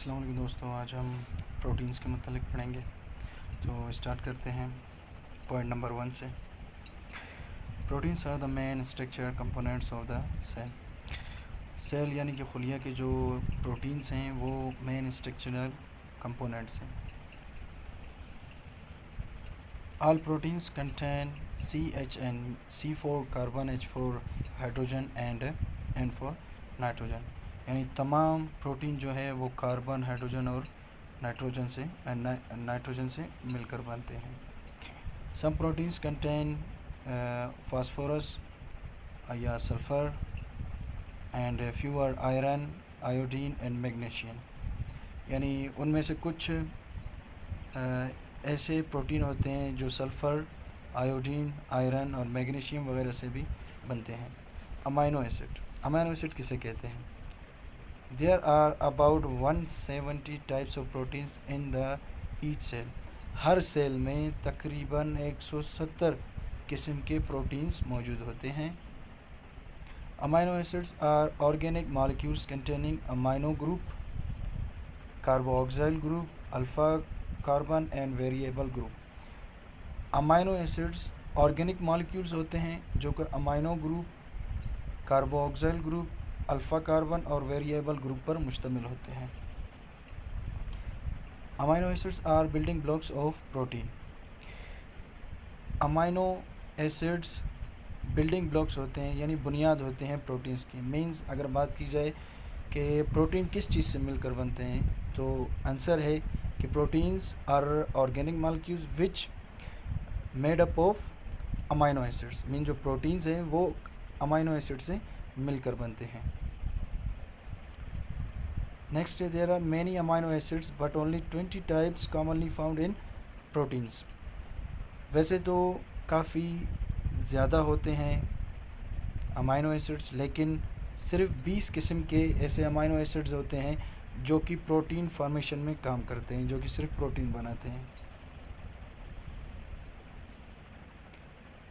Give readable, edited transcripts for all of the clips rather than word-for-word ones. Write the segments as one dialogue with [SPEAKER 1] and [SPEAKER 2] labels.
[SPEAKER 1] अस्सलाम वालेकुम दोस्तों, आज हम प्रोटीन्स के मतलब पढ़ेंगे। तो स्टार्ट करते हैं पॉइंट नंबर 1 से। Proteins are the main structure components of the cell. Cell यानी कि खुलिया के जो प्रोटीन्स हैं वो मेन स्ट्रक्चरल कंपोनेंट्स हैं। All proteins contain CHN, C4 carbon, H4 hydrogen and N4 nitrogen. यानी तमाम प्रोटीन जो है वो कार्बन, हाइड्रोजन और नाइट्रोजन से मिलकर बनते हैं। सम प्रोटीन्स कंटेन फास्फोरस या sulphur and fewer iron, iodine and magnesium. यानी उनमें से कुछ ऐसे प्रोटीन होते हैं जो सल्फ़र, आयोडीन, आयरन और मैग्नीशियम वगैरह से भी बनते हैं। अमाइनो एसिड किसे कहते हैं? There are about 170 types of proteins in the each cell. हर सेल में तकरीबन 170 किस्म के प्रोटीन्स मौजूद होते हैं। Amino acids are organic molecules containing amino group, carboxyl group, alpha carbon and variable group. Amino acids organic molecules होते हैं जो कि amino group, carboxyl group, alpha carbon और वेरिएबल ग्रुप पर मुश्तमिल होते हैं। Amino acids are building blocks of protein. Amino acids building blocks होते हैं यानी बुनियाद होते हैं प्रोटीन्स की। मीन्स अगर बात की जाए कि प्रोटीन किस चीज़ से मिलकर बनते हैं तो आंसर है कि proteins are organic molecules which made up of amino acids. Mean जो प्रोटीन्स हैं वो अमाइनो एसिड से मिलकर बनते हैं। नेक्स्ट है there are many amino acids but only 20 types commonly found in proteins. वैसे तो काफ़ी ज़्यादा होते हैं अमाइनो एसिड्स, लेकिन सिर्फ 20 किस्म के ऐसे अमाइनो एसिड्स होते हैं जो कि प्रोटीन फॉर्मेशन में काम करते हैं, जो कि सिर्फ प्रोटीन बनाते हैं।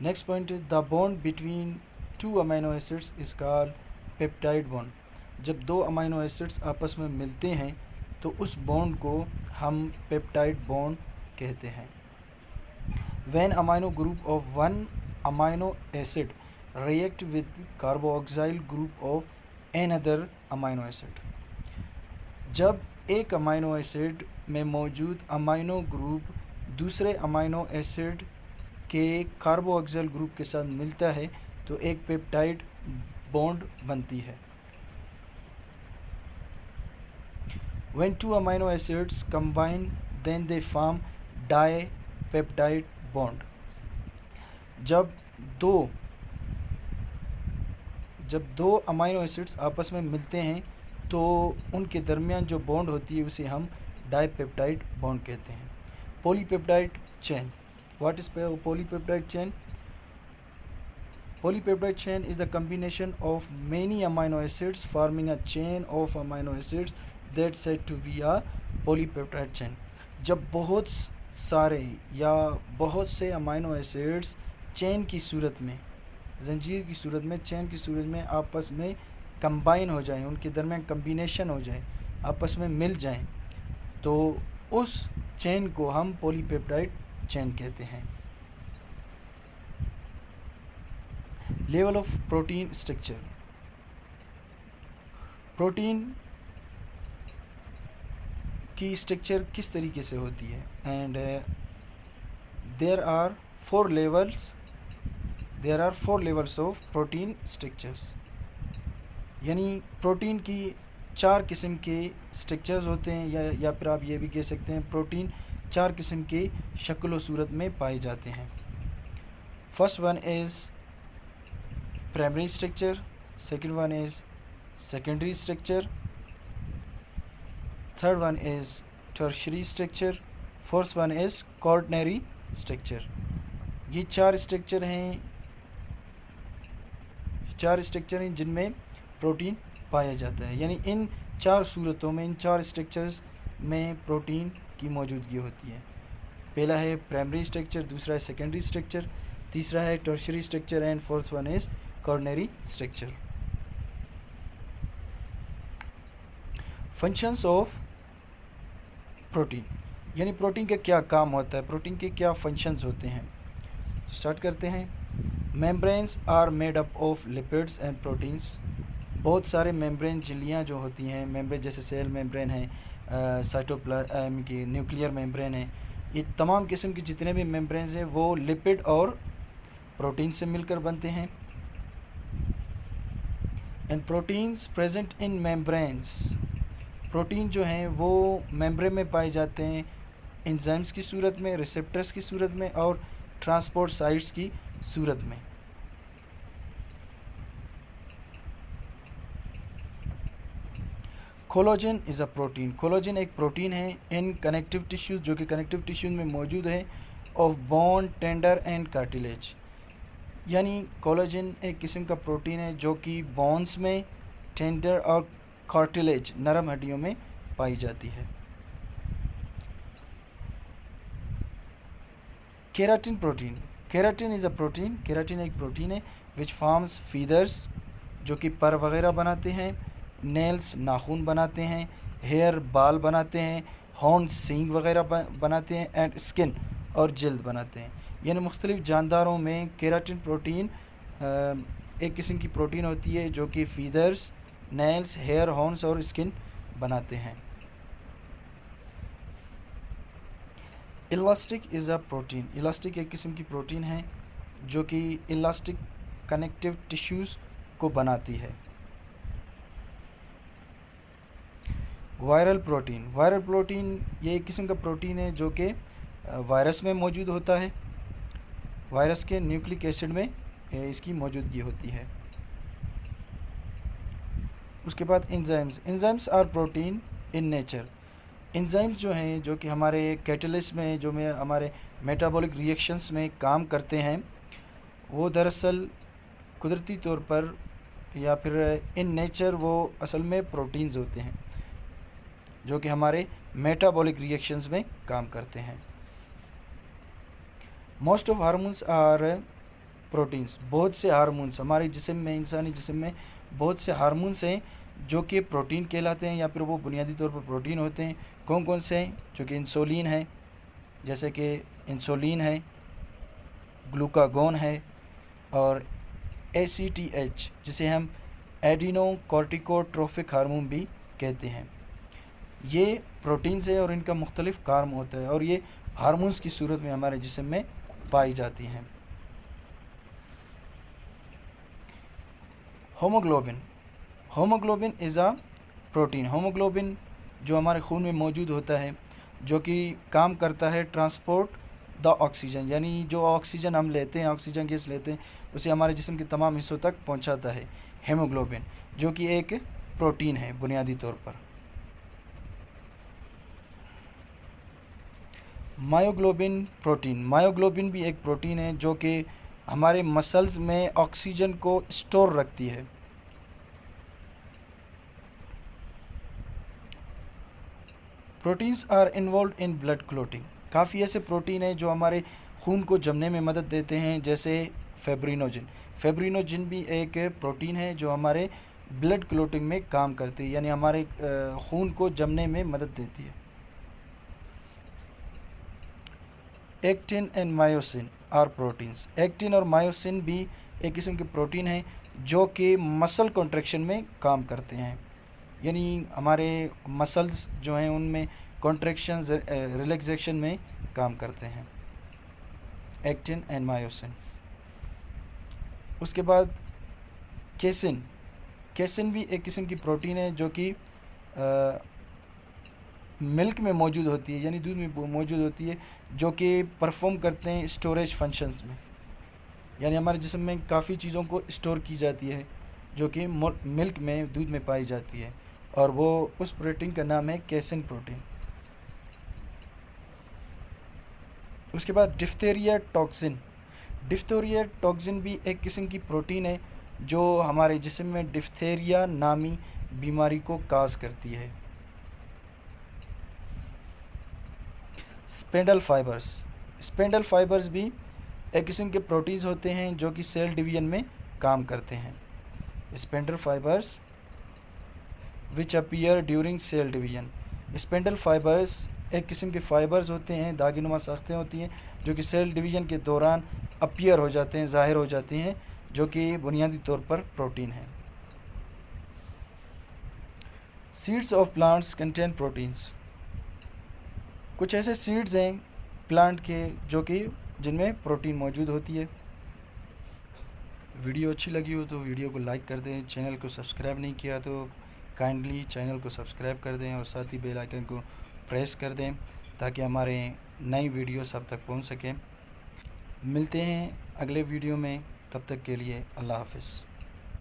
[SPEAKER 1] Next point is the bond between two amino acids is called peptide bond. जब दो अमाइनो एसिड्स आपस में मिलते हैं तो उस बॉन्ड को हम पेप्टाइड बॉन्ड कहते हैं। When amino group of one amino acid react with carboxyl group of another amino acid. जब एक अमाइनो एसिड में मौजूद अमाइनो ग्रुप दूसरे अमाइनो एसिड के कार्बोक्सिल ग्रुप के साथ मिलता है तो एक पेप्टाइड बॉन्ड बनती है। When two amino acids combine, then they form dipeptide bond. जब दो अमाइनो एसिड्स आपस में मिलते हैं तो उनके दरमियान जो बॉन्ड होती है उसे हम डाइपेप्टाइड बॉन्ड कहते हैं। Polypeptide chain. What is polypeptide chain? Polypeptide chain is the combination of many amino acids forming a chain of amino acids that's said to be a polypeptide chain. जब बहुत सारे या बहुत से अमाइनो एसिड्स चेन की सूरत में, जंजीर की सूरत में, चेन की सूरत में आपस में कंबाइन हो जाएं, उनके दरमियान कम्बिनेशन हो जाए, आपस में मिल जाएं, तो उस चेन को हम पॉलीपेप्टाइड चेन कहते हैं। Level of protein structure. Protein की स्ट्रक्चर किस तरीके से होती है? And there are four levels of protein structures. यानी प्रोटीन की 4 किस्म के स्ट्रक्चर्स होते हैं या फिर आप ये भी कह सकते हैं प्रोटीन 4 किस्म के शक्ल व सूरत में पाए जाते हैं। First one is primary structure, second one is secondary structure, third one is tertiary structure, fourth one is quaternary structure. ये 4 स्ट्रक्चर हैं जिनमें प्रोटीन पाया जाता है। यानी इन 4 सूरतों में, इन 4 स्ट्रक्चर्स में प्रोटीन की मौजूदगी होती है। पहला है प्राइमरी स्ट्रक्चर, दूसरा है सेकेंडरी स्ट्रक्चर, तीसरा है tertiary structure and fourth one is quaternary structure. Functions of protein, यानी प्रोटीन का क्या काम होता है, प्रोटीन के क्या फंक्शंस होते हैं। तो स्टार्ट करते हैं। Membranes are made up of lipids and proteins. बहुत सारे मेम्ब्रेन झिल्लियाँ जो होती हैं, मेम्ब्रेन जैसे सेल मेम्ब्रेन है, साइटोप्लाज्म की न्यूक्लियर मेम्ब्रेन है, ये तमाम किस्म के जितने भी मेम्ब्रेन्स हैं वो लिपिड और प्रोटीन से मिलकर बनते हैं। And proteins present in membranes, protein जो हैं वो मेम्ब्रेन में पाए जाते हैं एंजाइम्स की सूरत में, रिसेप्टर्स की सूरत में और ट्रांसपोर्ट साइट्स की सूरत में। Collagen is a protein, collagen एक प्रोटीन है इन कनेक्टिव टिश्यूज, जो कि कनेक्टिव टिश्यूज में मौजूद है, of bone, tender and cartilage. यानी कोलाजन एक किस्म का प्रोटीन है जो कि बोन्स में, टेंडर और कार्टिलेज नरम हड्डियों में पाई जाती है। Keratin protein, keratin is a protein, keratin एक प्रोटीन है विच फॉर्म्स फीदर्स, जो कि पर वगैरह बनाते हैं, नेल्स नाखून बनाते हैं, हेयर बाल बनाते हैं, हॉर्न सींग वगैरह बनाते हैं, एंड स्किन और जल्द बनाते हैं। यानी मुख्तलिफ़ जानदारों में केराटिन प्रोटीन एक किस्म की प्रोटीन होती है जो कि फीदर्स, नेल्स, हेयर, हॉर्न्स और स्किन बनाते हैं। Elastic is a protein, elastic एक किस्म की प्रोटीन है जो कि इलास्टिक कनेक्टिव टिश्यूज़ को बनाती है। वायरल प्रोटीन, वायरल प्रोटीन ये एक किस्म का प्रोटीन है जो कि वायरस में मौजूद होता है, वायरस के न्यूक्लिक एसिड में इसकी मौजूदगी होती है। उसके बाद enzymes, enzymes are protein in nature, enzymes जो हैं जो कि हमारे कैटलिस्ट में, जो में हमारे मेटाबॉलिक रिएक्शंस में काम करते हैं, वो दरअसल कुदरती तौर पर या फिर इन नेचर वो असल में प्रोटीन्स होते हैं जो कि हमारे मेटाबॉलिक रिएक्शंस में काम करते हैं। Most of hormones are proteins, बहुत से हार्मोन्स हमारे जिस्म में, इंसानी जिस्म में बहुत से हार्मोन्स हैं जो कि प्रोटीन कहलाते हैं या फिर वो बुनियादी तौर पर प्रोटीन होते हैं। कौन कौन से हैं? जो कि इंसुलिन है, जैसे कि इंसुलिन है, ग्लूकागोन है, और ACTH जिसे हम एडिनो कॉर्टिकोट्रोफिक हार्मोन भी कहते हैं। ये प्रोटीन्स है और इनका मुख्तलिफ काम होता है और ये हार्मोन्स की सूरत में हमारे जिस्म में पाई जाती हैं। Haemoglobin, haemoglobin is a protein, haemoglobin जो हमारे खून में मौजूद होता है जो कि काम करता है ट्रांसपोर्ट द ऑक्सीजन, यानी जो ऑक्सीजन हम लेते हैं, ऑक्सीजन गैस लेते हैं, उसे हमारे जिस्म के तमाम हिस्सों तक पहुंचाता है हेमोग्लोबिन, जो कि एक प्रोटीन है बुनियादी तौर पर। मायोग्लोबिन प्रोटीन, मायोग्लोबिन भी एक प्रोटीन है जो कि हमारे मसल्स में ऑक्सीजन को स्टोर रखती है। Proteins are involve in blood clotting, काफ़ी ऐसे प्रोटीन हैं जो हमारे खून को जमने में मदद देते हैं, जैसे फेब्रिनोजिन, फेब्रिनोजिन भी एक प्रोटीन है जो हमारे ब्लड क्लोटिंग में काम करती है, यानी हमारे खून को जमने में मदद देती है। Actin and myosin are proteins, actin और मायोसिन भी एक किस्म के प्रोटीन हैं जो कि मसल कॉन्ट्रैक्शन में काम करते हैं, यानी हमारे मसल्स जो हैं उनमें कॉन्ट्रैक्शन रिलैक्सेशन में काम करते हैं, एक्टिन एंड मायोसिन। उसके बाद केसिन, केसिन भी एक किस्म की प्रोटीन है जो कि मिल्क में मौजूद होती है, यानी दूध में मौजूद होती है, जो कि परफॉर्म करते हैं स्टोरेज फंक्शंस में, यानी हमारे जिस्म में काफ़ी चीज़ों को स्टोर की जाती है जो कि मिल्क में, दूध में पाई जाती है, और वो उस प्रोटीन का नाम है केसिन प्रोटीन। उसके बाद डिफ्थेरिया टॉक्सिन, डिफ्थेरिया टॉक्सिन भी एक किस्म की प्रोटीन है जो हमारे जिस्म में डिफ्थेरिया नामी बीमारी को काज करती है। स्पेंडल फाइबर्स, स्पेंडल फाइबर्स भी एक किस्म के प्रोटीन्स होते हैं जो कि सेल डिवीजन में काम करते हैं। Spindle fibres which appear during cell division, spindle fibres एक किस्म के फाइबर्स होते हैं, दागिनुमा साख्तें होती हैं जो कि सेल डिवीज़न के दौरान अपीयर हो जाते हैं, ज़ाहिर हो जाती हैं, जो कि बुनियादी तौर पर प्रोटीन है। Seeds of plants contain proteins. कुछ ऐसे सीड्स हैं प्लांट के जो कि जिनमें प्रोटीन मौजूद होती है। वीडियो अच्छी लगी हो तो वीडियो को लाइक कर दें, चैनल को सब्सक्राइब नहीं किया तो काइंडली चैनल को सब्सक्राइब कर दें और साथ ही बेल आइकन को प्रेस कर दें ताकि हमारे नई वीडियो सब तक पहुंच सकें। मिलते हैं अगले वीडियो में, तब तक के लिए अल्लाह हाफ़िज़।